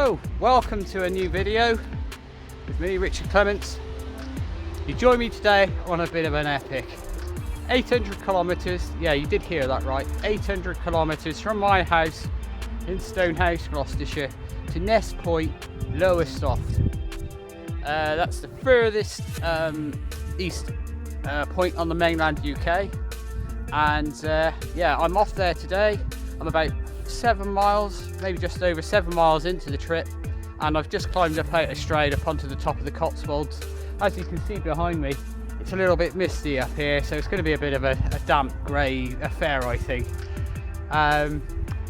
Hello, welcome to a new video with me, Richard Clements. You join me today on a bit of an epic 800 kilometers, yeah, you did hear that right, 800 kilometers from my house in Stonehouse, Gloucestershire to Ness Point, Lowestoft. That's the furthest east point on the mainland UK, and yeah, I'm off there today. I'm about 7 miles, maybe just over 7 miles into the trip, and I've just climbed up out a straight up onto the top of the Cotswolds. As you can see behind me, it's a little bit misty up here, so it's going to be a bit of a damp grey affair, I think. I've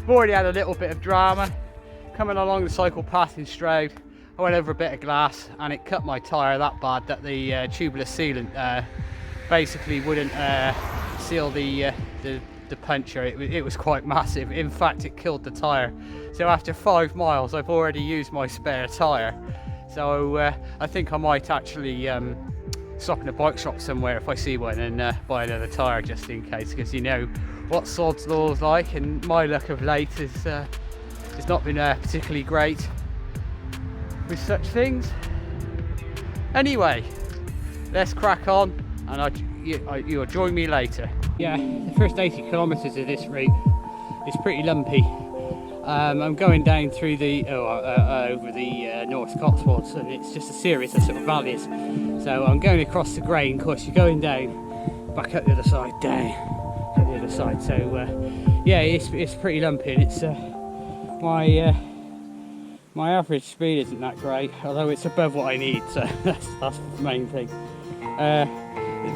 already had a little bit of drama coming along the cycle path in Stroud. I went over a bit of glass and it cut my tyre that bad that the tubeless sealant basically wouldn't seal the puncture. It was quite massive. In fact, it killed the tyre. So after 5 miles, I've already used my spare tyre. So I think I might actually stop in a bike shop somewhere if I see one and buy another tyre just in case, because you know what sod's law's like, and my luck of late has not been particularly great with such things. Anyway, let's crack on, and you'll join me later. Yeah, the first 80 kilometres of this route is pretty lumpy. I'm going down through the over the North Cotswolds, and it's just a series of sort of valleys. So I'm going across the grain. Of course, you're going down, back up the other side, down, up the other side. So yeah, it's pretty lumpy, and it's my average speed isn't that great, although it's above what I need. So that's the main thing.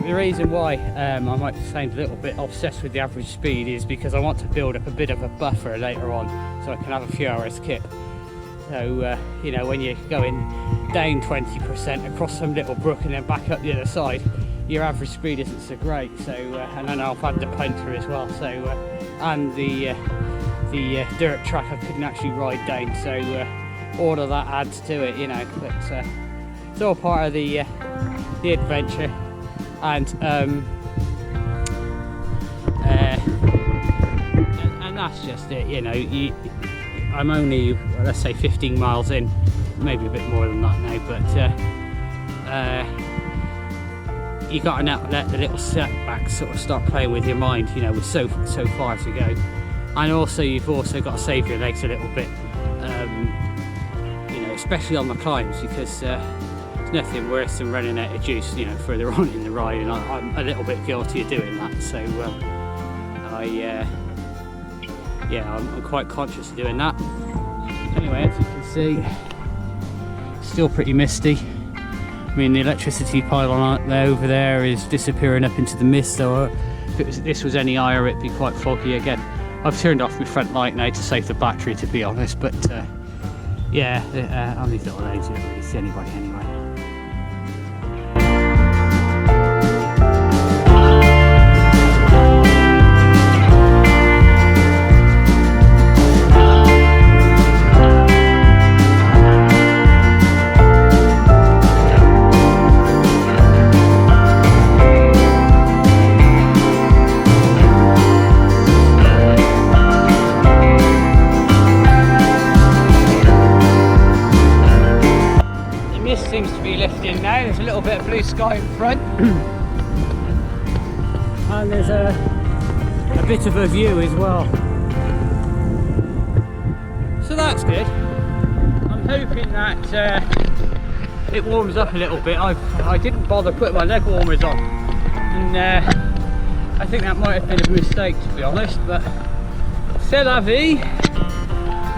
The reason why I might sound a little bit obsessed with the average speed is because I want to build up a bit of a buffer later on, so I can have a few hours kip. So you know, when you're going down 20% across some little brook and then back up the other side, your average speed isn't so great. So and then I've had the punter as well, so and the dirt track I couldn't actually ride down, so all of that adds to it, you know. But it's all part of the adventure. And that's just it, you know. I'm only, let's say, 15 miles in, maybe a bit more than that now, but you got to now let the little setbacks sort of start playing with your mind, you know, with so far to go. And also you've also got to save your legs a little bit, you know, especially on the climbs, because nothing worse than running out of juice, you know, further on in the ride, and I'm a little bit guilty of doing that. So yeah, I'm quite conscious of doing that. Anyway, as you can see, still pretty misty. I mean, the electricity pylon over there is disappearing up into the mist, so if this was any higher, it'd be quite foggy again. I've turned off my front light now to save the battery, to be honest, but yeah, on these little lanes you don't really see anybody anyway. Seems to be lifting now. There's a little bit of blue sky in front and there's a bit of a view as well, so that's good. I'm hoping that it warms up a little bit. I didn't bother putting my leg warmers on, and I think that might have been a mistake, to be honest, but c'est la vie.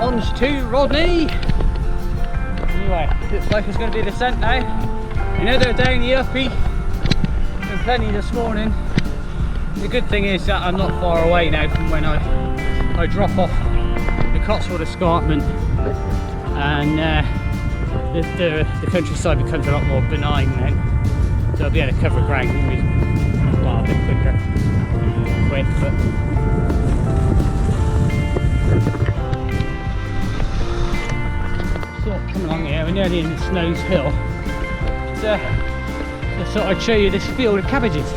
On's to Rodney. Anyway, looks like it's going to be a descent now. Another down the uppie. Been plenty this morning. The good thing is that I'm not far away now from when I drop off the Cotswold escarpment, and the countryside becomes a lot more benign then. So I'll be able to cover ground a bit quick, but coming along here, we're nearly in the Snows Hill. So I thought I'd show you this field of cabbages.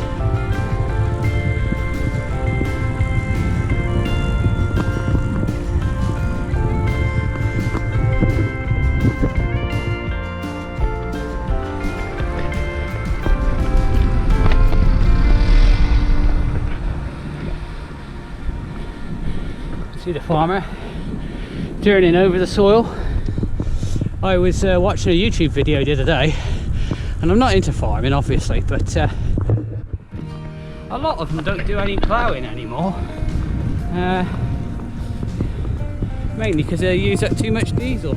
See the farmer turning over the soil. I was watching a YouTube video the other day, and I'm not into farming obviously, but a lot of them don't do any ploughing anymore, mainly because they use up too much diesel.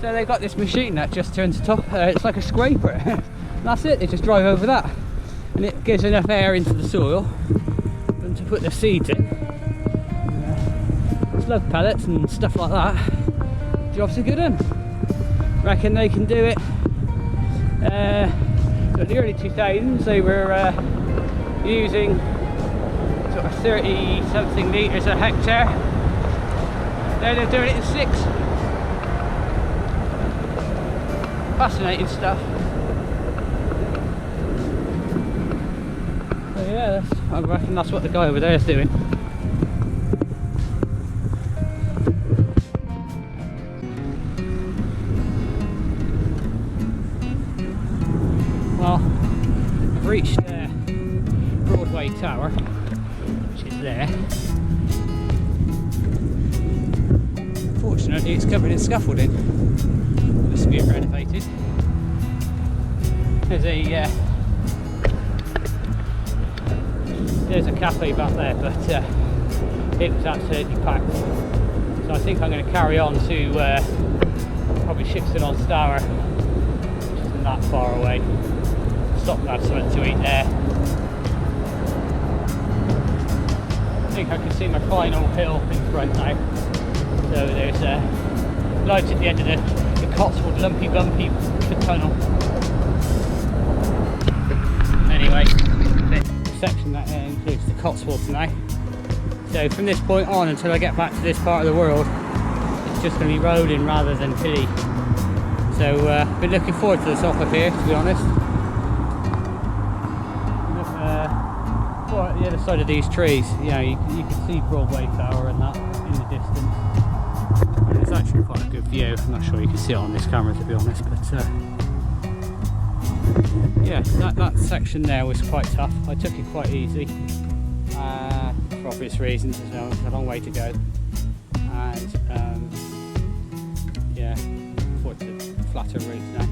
So they've got this machine that just turns the top, it's like a scraper. That's it, they just drive over that. And it gives enough air into the soil for them to put their seeds in. Slug pellets and stuff like that. Job's a good one. Reckon they can do it. So the early 2000s they were using sort of 30 something litres a hectare. Now they're doing it in 6. Fascinating stuff. So yeah, I reckon that's what the guy over there is doing. Well, I've reached Broadway Tower, which is there. Fortunately, it's covered in scaffolding. It's being renovated. There's a cafe back there, but it was absolutely packed. So I think I'm going to carry on to probably Shixton on Stour, which isn't that far away. Stop and have something to eat there. I think I can see my final hill in front now. So there's lights at the end of the Cotswold lumpy bumpy tunnel. Anyway, the section that includes the Cotswolds now. So from this point on until I get back to this part of the world, it's just going to be rolling rather than hilly. So I've been looking forward to this off of here, to be honest. Look, at the other side of these trees, you know, you can see Broadway Tower and that in the distance. It's actually quite a good view. I'm not sure you can see it on this camera, to be honest, but yeah, that section there was quite tough. I took it quite easy for obvious reasons. There's a long way to go, and yeah, forward to flatter routes now.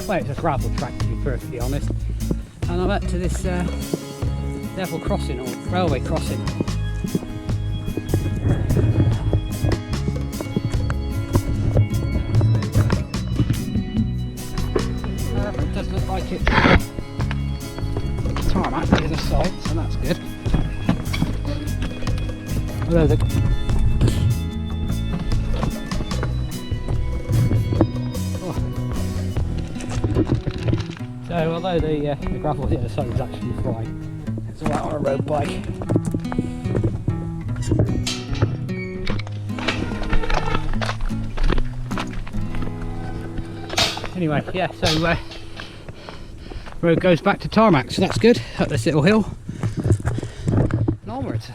Well, it's a gravel track to be perfectly honest, and I'm up to this level crossing or railway crossing. It does look like it's tarmac to the other side, so that's good. Although the although the gravel on the other side is actually fine, it's alright on a road bike. Anyway, yeah, so road goes back to tarmac, so that's good, up this little hill and onwards.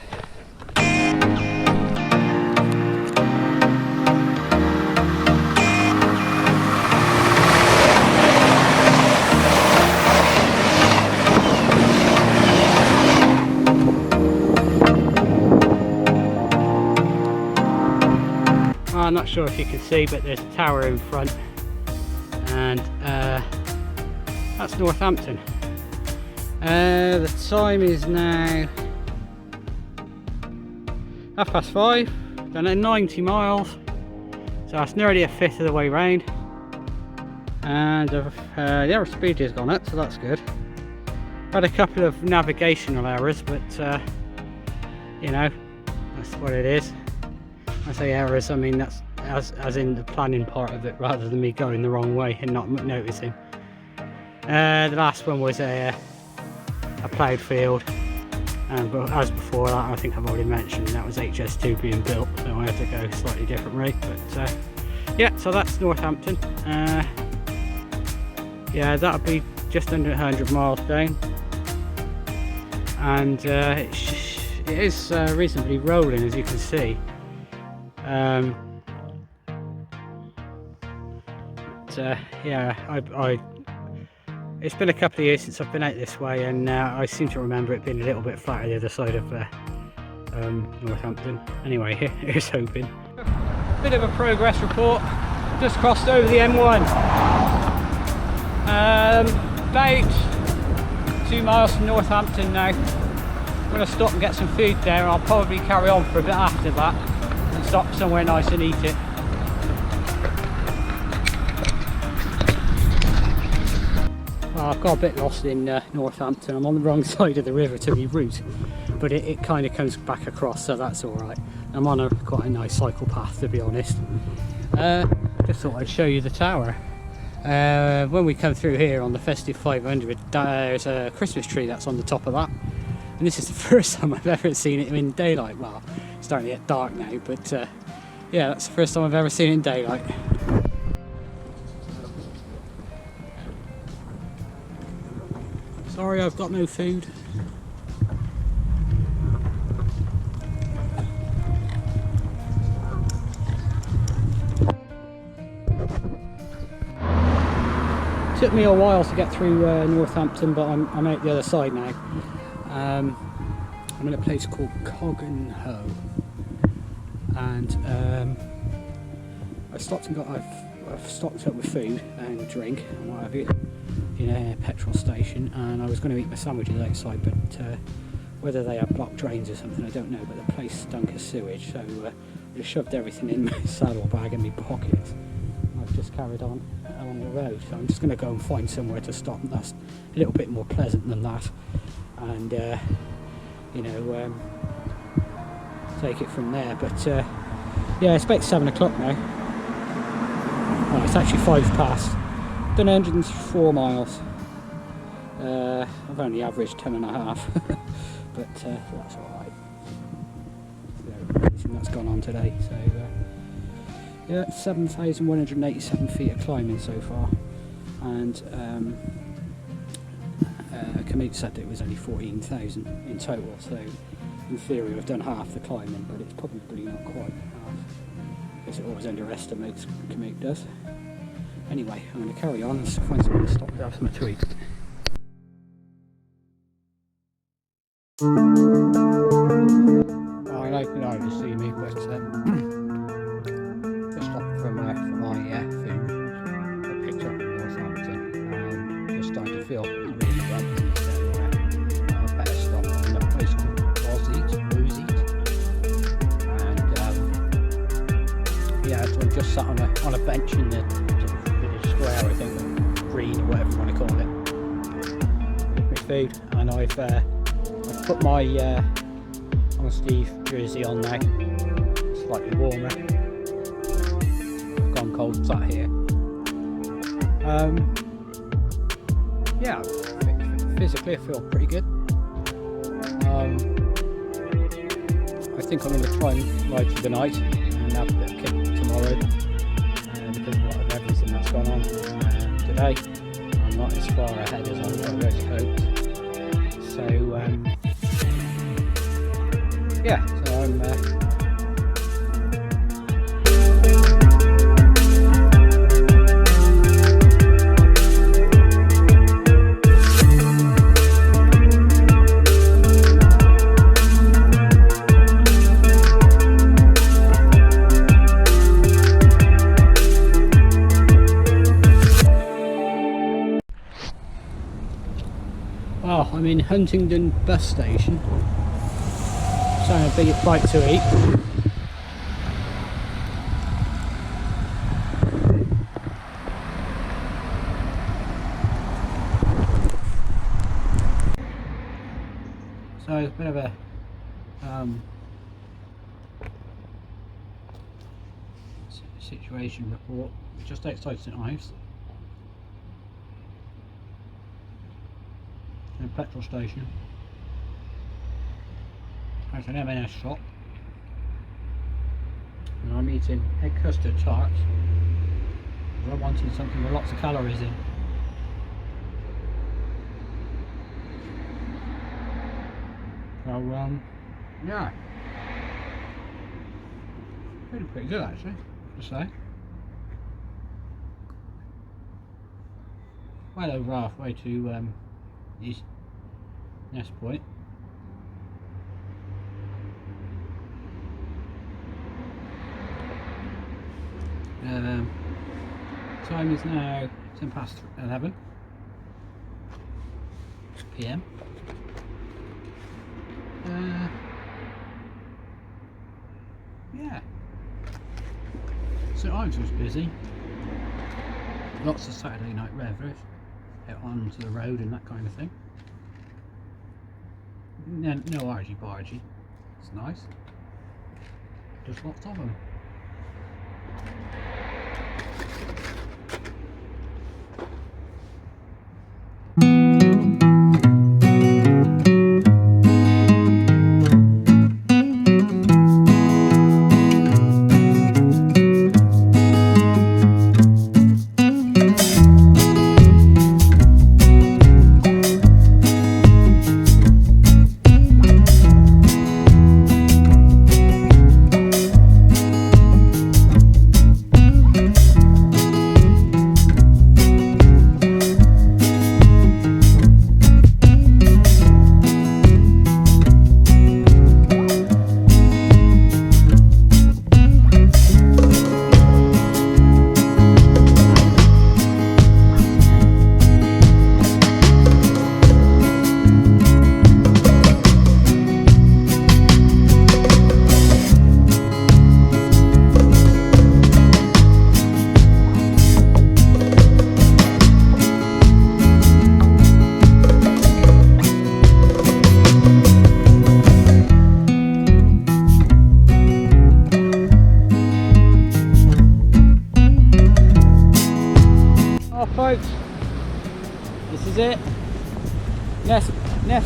I'm not sure if you can see, but there's a tower in front, and that's Northampton. The time is now 5:30. Done 90 miles, so that's nearly a fifth of the way round, and the average speed has gone up, so that's good. Had a couple of navigational errors, but you know, that's what it is. I say errors, I mean that's as in the planning part of it, rather than me going the wrong way and not noticing. The last one was a ploughed field, and as before that, I think I've already mentioned, that was HS2 being built, so I had to go a slightly different rate. But yeah, so that's Northampton. Yeah, that'll be just under 100 miles down, and it is reasonably rolling, as you can see. Yeah, it's been a couple of years since I've been out this way, and I seem to remember it being a little bit flatter the other side of Northampton. Anyway, here's hoping. Bit of a progress report. Just crossed over the M1. About 2 miles from Northampton now. I'm going to stop and get some food there, and I'll probably carry on for a bit after that and stop somewhere nice and eat it. I've got a bit lost in Northampton. I'm on the wrong side of the river to my route, but it kind of comes back across, so that's alright. I'm on quite a nice cycle path, to be honest. Just thought I'd show you the tower. When we come through here on the Festive 500, there's a Christmas tree that's on the top of that, and this is the first time I've ever seen it in daylight. Well, it's starting to get dark now, but yeah, that's the first time I've ever seen it in daylight. Sorry, I've got no food. Took me a while to get through Northampton, but I'm out the other side now. I'm in a place called Cogenhoe, and I've stocked up with food and drink and what have you in a petrol station, and I was going to eat my sandwiches outside, but whether they have blocked drains or something, I don't know, but the place stunk of sewage, so I just shoved everything in my saddlebag and my pockets. I've just carried on along the road, so I'm just going to go and find somewhere to stop, and that's a little bit more pleasant than that, and you know, take it from there. But yeah, it's about 7 o'clock now. Oh, it's actually 5 past. Done 104 miles. I've only averaged 10.5, but that's alright. Everything that's gone on today. So yeah, 7,187 feet of climbing so far, and Commute said that it was only 14,000 in total. So in theory, I've done half the climbing, but it's probably not quite half, because it always underestimates Commute does. Anyway, I'm going to carry on and find somewhere to stop to have something to eat. Well, I know you see me, but just stopped for my food. I picked up in Northampton, just starting to feel really grumpy, so I better stop in a place called and yeah, so I'm just sat on a bench in the square, I think, green or whatever you want to call it, with my food, and I've put my on Steve jersey on now, slightly warmer. I've gone cold, sat here. Yeah, physically I feel pretty good. I think I'm going to try and ride through the night and have a bit of kick tomorrow, because of everything that's gone on today. I'm not as far ahead as I really hoped. So yeah, so I'm Well, I'm in Huntingdon bus station. So a big bite to eat. So it's a bit of a situation report just outside St Ives. A petrol station. There's an M&S shop. And I'm eating egg custard tarts because I wanted something with lots of calories in. So yeah, pretty good actually, to say. Well over halfway to East Ness Point. Time is now 11 PM. Yeah, St Ives was busy. Lots of Saturday night revvers out onto the road and that kind of thing. No argy-bargy. It's nice. Just lots of them. Folks, this is it. Ness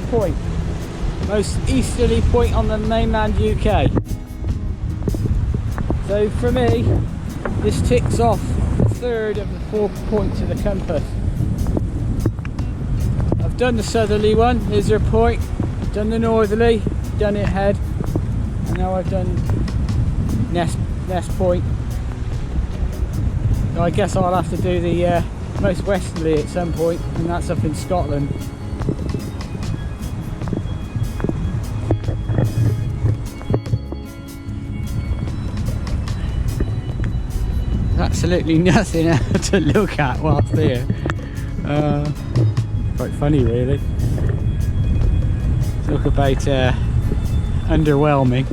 Point, most easterly point on the mainland UK. So for me, this ticks off the third of the 4 points of the compass. I've done the southerly one, Lizard Point, done the northerly, done it head, and now I've done Ness Point. So I guess I'll have to do the most westerly at some point, and that's up in Scotland. There's absolutely nothing to look at whilst there. Quite funny really. Talk about underwhelming.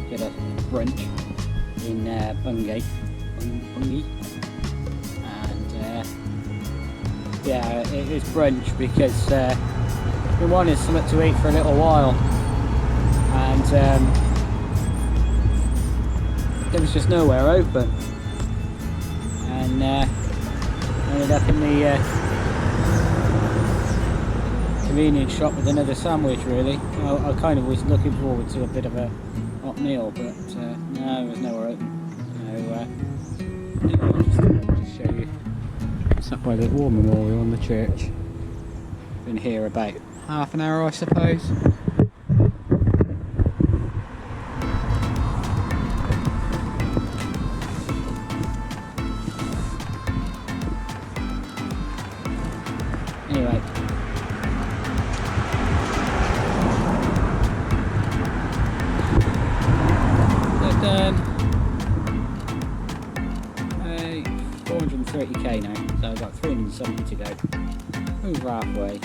Get a brunch in Bungay, and yeah, it is brunch because we wanted something to eat for a little while, and there was just nowhere open, and ended up in the convenience shop with another sandwich really. I kind of was looking forward to a bit of a hot meal, but no, it was nowhere open. So anyway, I'll just show you. It's up by the war memorial on the church. Been here about half an hour, I suppose. Anyway, so done 430k now, so I've got 370 to go. Over halfway. Yay.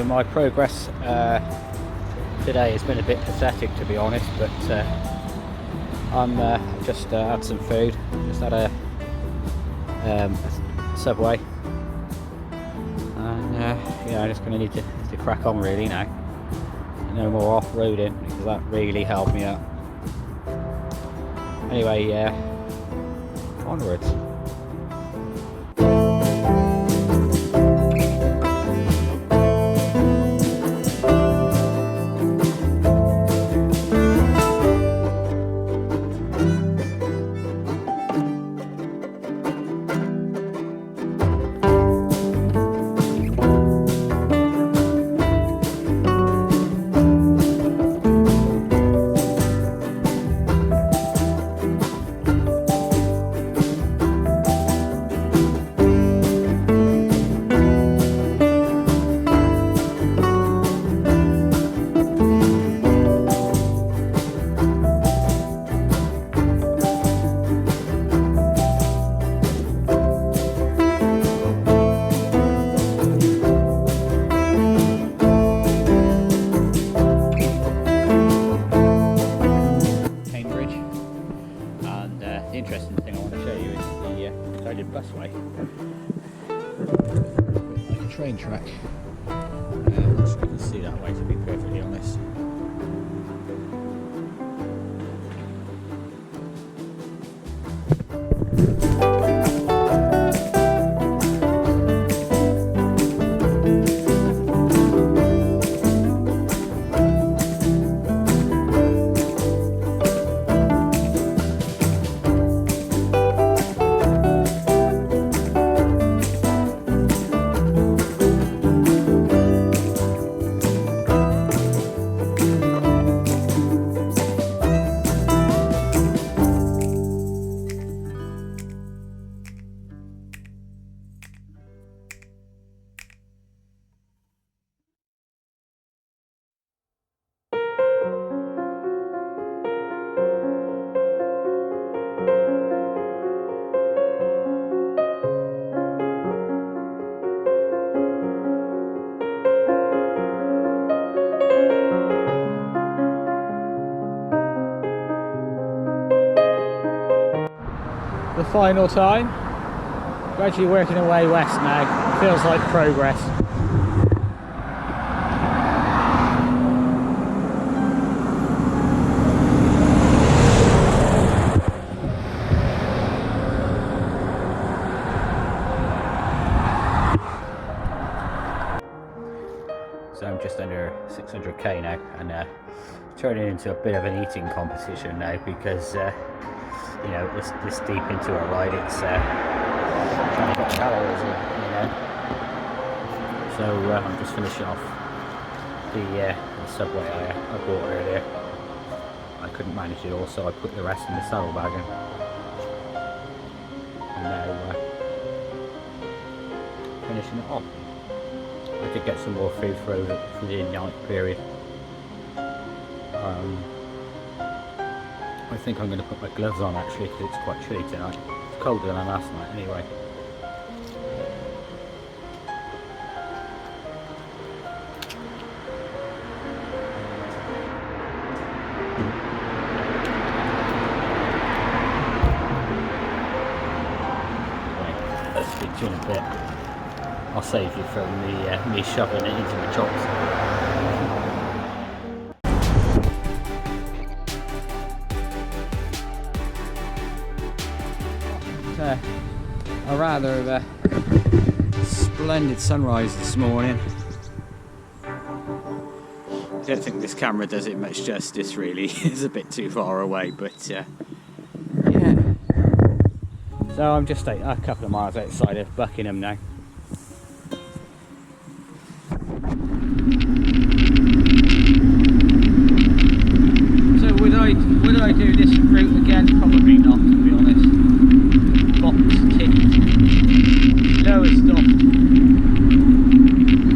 My progress today has been a bit pathetic, to be honest, but I'm just had some food, just had a Subway, and yeah, I'm just going to need to crack on really now. No more off-roading, because that really helped me out. Anyway, onwards. train track. I'm not sure you can see that way, to be perfectly honest. The final time, gradually working our way west now. Feels like progress. So I'm just under 600k now, and turning into a bit of an eating competition now because you know, this deep into a ride, it's trying to get calories in, you know. So I'm just finishing off the subway I bought earlier. I couldn't manage it all, so I put the rest in the saddlebag, and now finishing it off. I did get some more food for the night period. I think I'm going to put my gloves on actually because it's quite chilly tonight. It's colder than last night anyway. Anyway, let's speak to you in a bit. I'll save you from me shoving it into my chops. A rather splendid sunrise this morning. I don't think this camera does it much justice really. It's a bit too far away, but yeah. So I'm just a couple of miles outside of Buckingham now. So would I do this route again? Probably not, to be honest. Box ticked. Lower stop.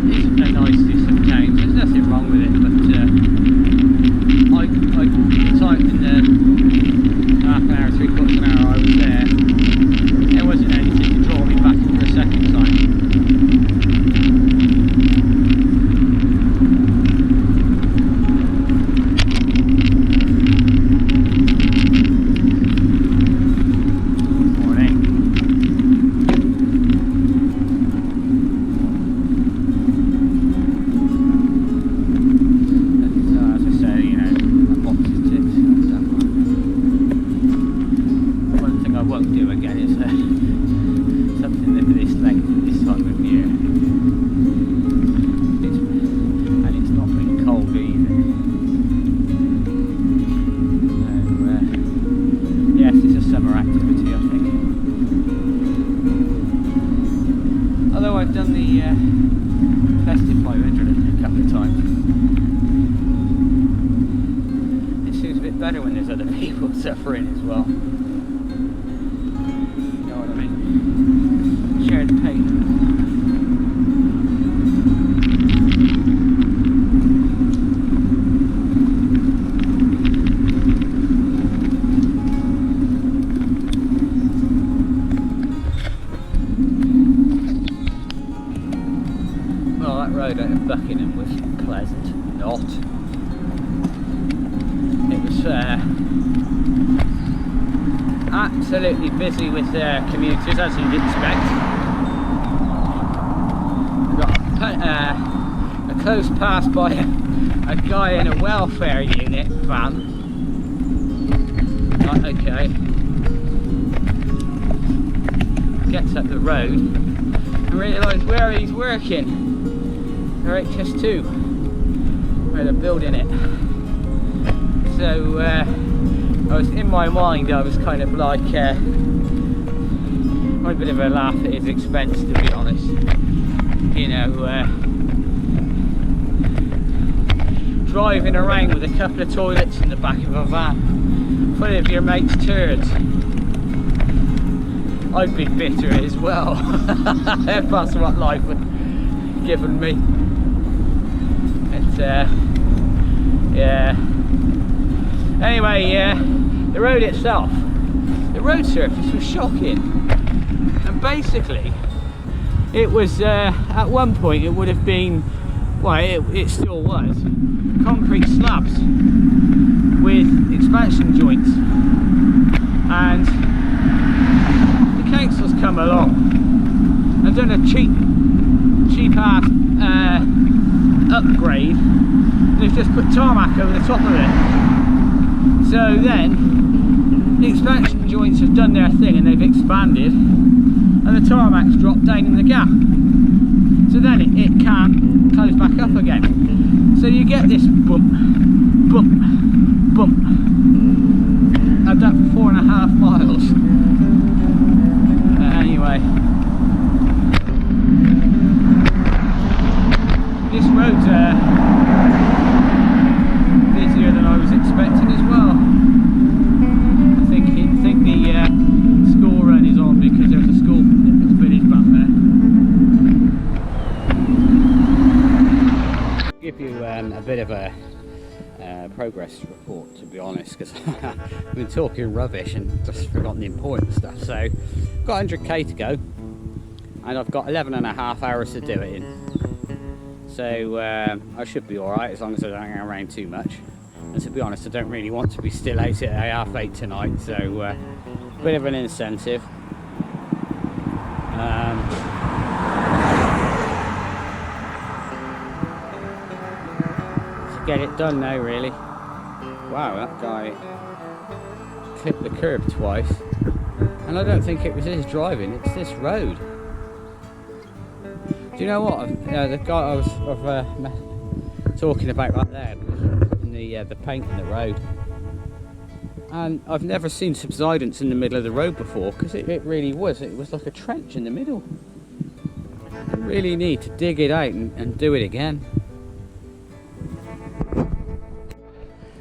It's a nice distance change. There's nothing wrong with it, but the time in the half an hour, 3/4 of an hour I was there wasn't anything to draw me back for a second time. I've done the festive 500 a couple of times. It seems a bit better when there's other people suffering as well. You know what I mean? Shared pain. Road out of Buckingham was pleasant, not. It was absolutely busy with commuters, as you'd expect. We've got close pass by a guy in a welfare unit van. Right, okay. Gets up the road and realised where he's working. They're HS2, where they're building it. So I was, in my mind, I was kind of like a bit of a laugh at his expense, to be honest. You know, driving around with a couple of toilets in the back of a van full of your mate's turds. I'd be bitter as well if that's what life had given me. But yeah. Anyway, the road itself, the road surface was shocking. And basically, it was, at one point it would have been, well, it still was, concrete slabs with expansion joints. And the council's come along and done a cheap ass upgrade. And they've just put tarmac over the top of it. So then, the expansion joints have done their thing and they've expanded, and the tarmac's dropped down in the gap. So then it can't close back up again. So you get this bump, bump, bump. I've done 4.5 miles. Anyway, this road's busier than I was expecting as well. I think the school run is on because there's a school village back there. Give you a bit of a progress report, to be honest, because I've been talking rubbish and just forgotten the important stuff. So, got 100k to go, and I've got 11.5 hours to do it in. So I should be alright as long as I don't hang around too much. And to be honest, I don't really want to be still out at 8:30 tonight, so a bit of an incentive. To get it done now, really. Wow, that guy clipped the curb twice, and I don't think it was his driving, it's this road. Do you know what? The guy I was talking about right there was putting the paint in the road, and I've never seen subsidence in the middle of the road before, because it really was. It was like a trench in the middle. You really need to dig it out and do it again.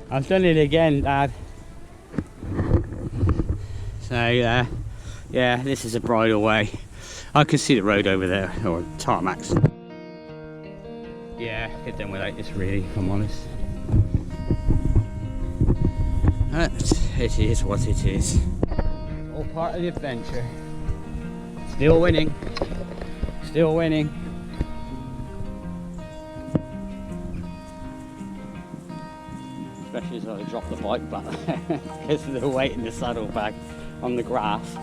I've done it again, Dad. So yeah, this is a bridleway. I can see the road over there, or tarmacs. Yeah, get done without this really, if I'm honest. It is what it is. All part of the adventure. Still winning. Still winning. Especially as I drop the bike back because of the weight in the saddlebag on the grass.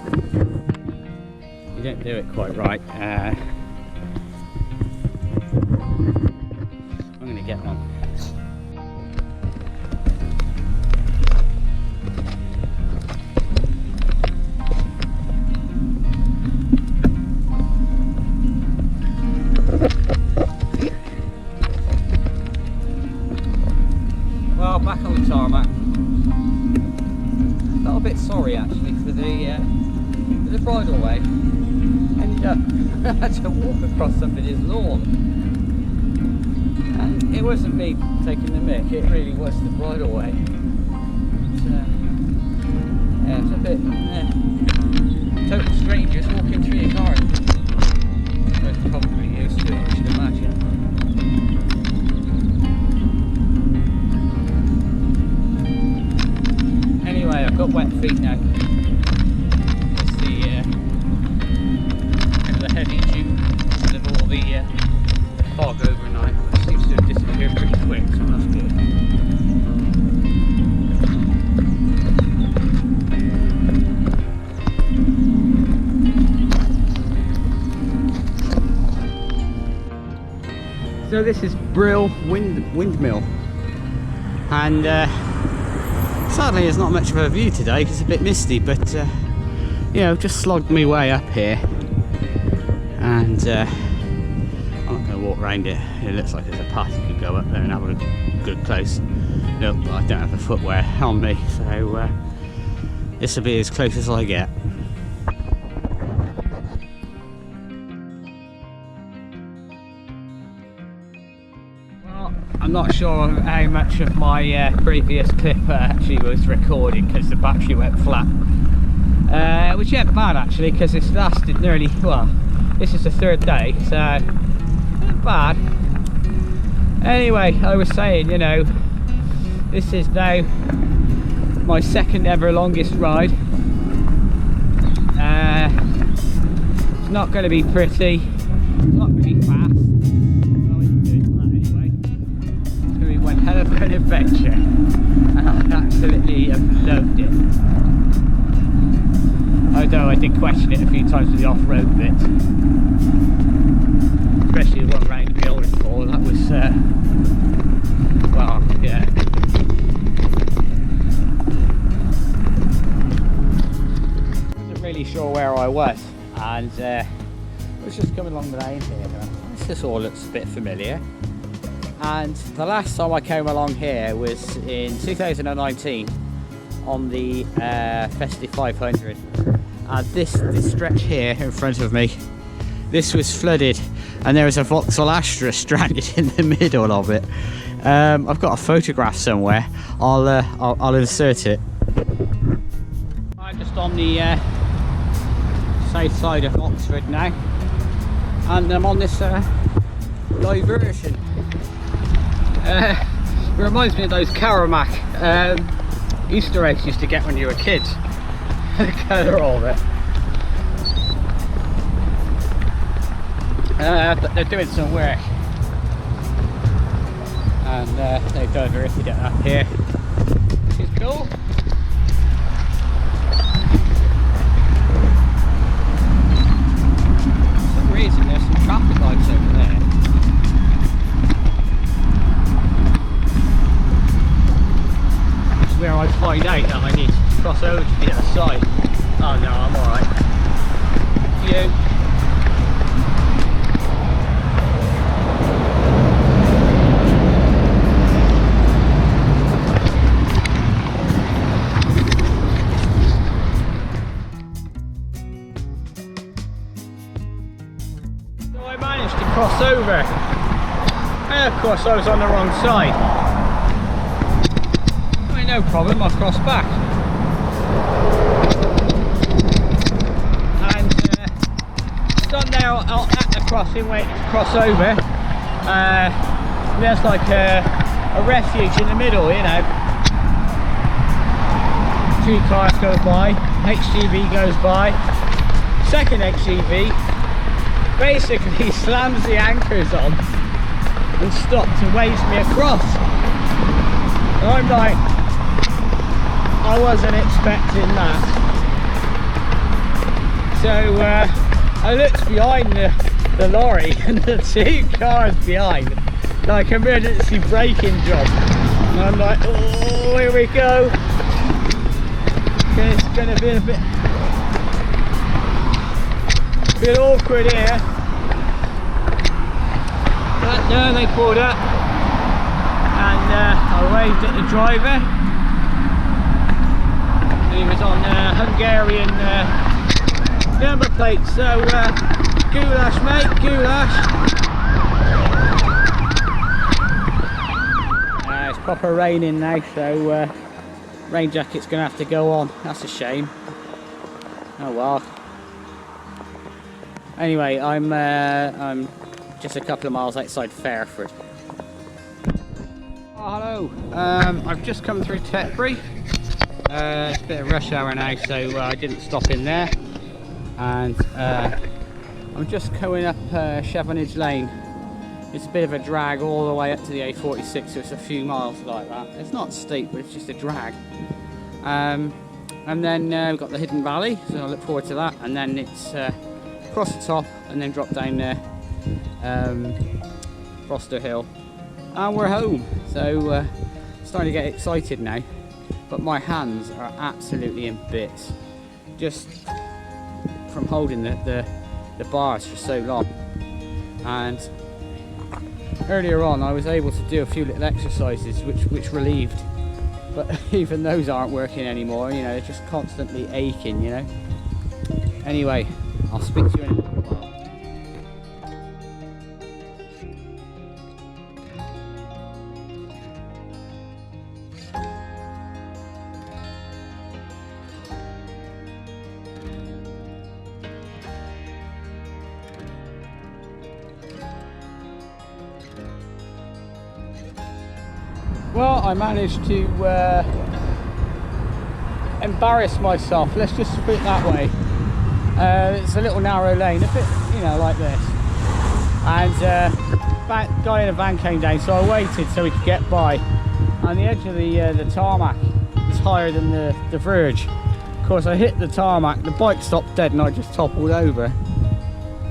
You don't do it quite right. I'm going to get one. Well, back on the tarmac. Felt a bit sorry actually for the bridleway. Ended up had to walk across somebody's lawn, and it wasn't me taking the mick, it really was the bridleway. Yeah, it's a bit total strangers walking through your garden. They're probably used to it, I should imagine. Anyway, I've got wet feet now. Heavy dew of all the fog overnight. It seems to have disappeared pretty quick, so that's good. So this is Brill Windmill, and sadly there's not much of a view today because it's a bit misty, but you know, just slogged me way up here, and I'm not going to walk around it. It looks like there's a path you could go up there and have a good close look, but I don't have the footwear on me, so this will be as close as I get. I'm not sure how much of my previous clip actually was recorded because the battery went flat, which ain't bad actually, because it's lasted nearly, well, this is the third day, so not bad. Anyway, I was saying, you know, this is now my second ever longest ride. It's not going to be pretty, it's not going to be fast. One hell of an adventure, and I absolutely have loved it. Although I did question it a few times with the off-road bit, especially the one round the building fall. That was well, yeah. I wasn't really sure where I was, and I was just coming along the lane here. This all looks a bit familiar. And the last time I came along here was in 2019 on the Festive 500, and this stretch here in front of me, this was flooded, and there was a Vauxhall Astra stranded in the middle of it. I've got a photograph somewhere. I'll insert it. I'm just on the south side of Oxford now, and I'm on this diversion. It reminds me of those Karamak Easter eggs you used to get when you were kids. The colour of it. But they're doing some work, and they've diverted it up here, which is cool. For some reason there's some traffic lights over there. Where I find out that I need to cross over to the other side. Oh no, I'm alright. You. So I managed to cross over. And of course I was on the wrong side. No problem, I'll cross back. And done now at the crossing, waiting to cross over. There's like a refuge in the middle, you know. Two cars go by, HGV goes by. Second HGV basically slams the anchors on and stops and waves me across. And I'm like, I wasn't expecting that. So I looked behind the lorry, and the two cars behind, like emergency braking job. And I'm like, oh, here we go. It's going to be a bit awkward here. But no, they pulled up, and I waved at the driver. He was on Hungarian number plate, so goulash mate, goulash. It's proper raining now, so rain jacket's going to have to go on. That's a shame. Oh well. Anyway, I'm just a couple of miles outside Fairford. Oh, hello. I've just come through Tetbury. It's a bit of rush hour now, so I didn't stop in there, and I'm just going up Chevenage Lane. It's a bit of a drag all the way up to the A46, so it's a few miles like that. It's not steep, but it's just a drag. And then we've got the Hidden Valley, so I look forward to that, and then it's across the top and then drop down there Foster Hill, and we're home. So starting to get excited now, but my hands are absolutely in bits just from holding the bars for so long. And earlier on I was able to do a few little exercises which relieved, but even those aren't working anymore, you know, they're just constantly aching, you know. Anyway, I'll speak to you in a little while. Well, I managed to embarrass myself, let's just put it that way. It's a little narrow lane, a bit, you know, like this. And guy in a van came down, so I waited so he could get by. And the edge of the tarmac is higher than the verge. Of course, I hit the tarmac, the bike stopped dead and I just toppled over.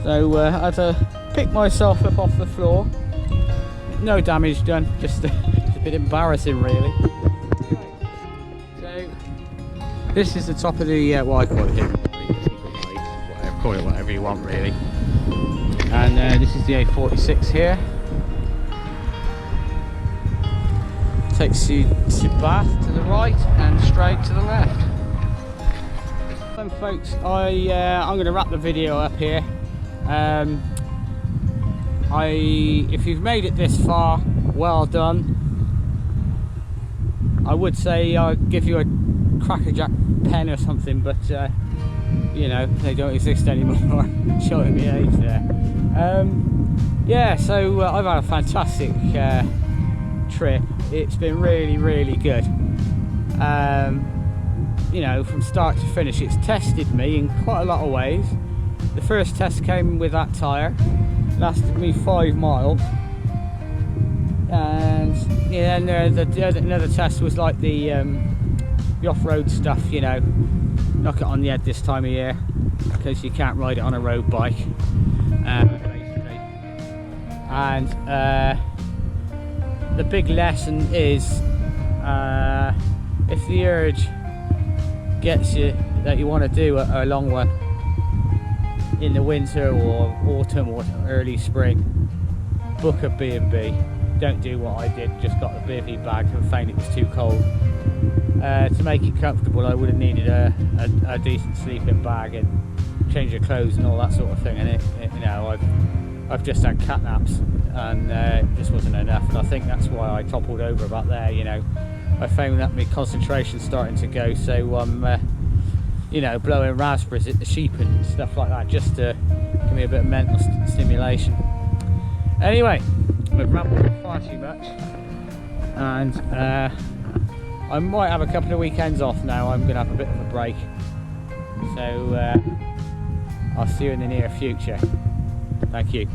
So I had to pick myself up off the floor. No damage done, just a bit embarrassing really. So this is the top of the well, I call it here, whatever, call it whatever you want really. And this is the A46 here. Takes you to Bath to the right and straight to the left. So folks, I'm going to wrap the video up here. If you've made it this far, well done. I would say I'll give you a crackerjack pen or something, but you know, they don't exist anymore. Showing me age there. Yeah, so I've had a fantastic trip. It's been really good. You know, from start to finish, it's tested me in quite a lot of ways. The first test came with that tyre, lasted me 5 miles. And yeah, and another test was like the off-road stuff, you know, knock it on the head this time of year because you can't ride it on a road bike, basically. And the big lesson is if the urge gets you that you want to do a long one in the winter or autumn or early spring, book a B&B. Don't do what I did, just got a bivvy bag and found it was too cold. To make it comfortable I would have needed a decent sleeping bag and change of clothes and all that sort of thing, and you know, I've just had cat naps and it just wasn't enough, and I think that's why I toppled over about there, you know. I found that my concentration's starting to go, so I'm you know, blowing raspberries at the sheep and stuff like that just to give me a bit of mental stimulation. Anyway, I've rambled far too much, and I might have a couple of weekends off now. I'm going to have a bit of a break, so I'll see you in the near future. Thank you.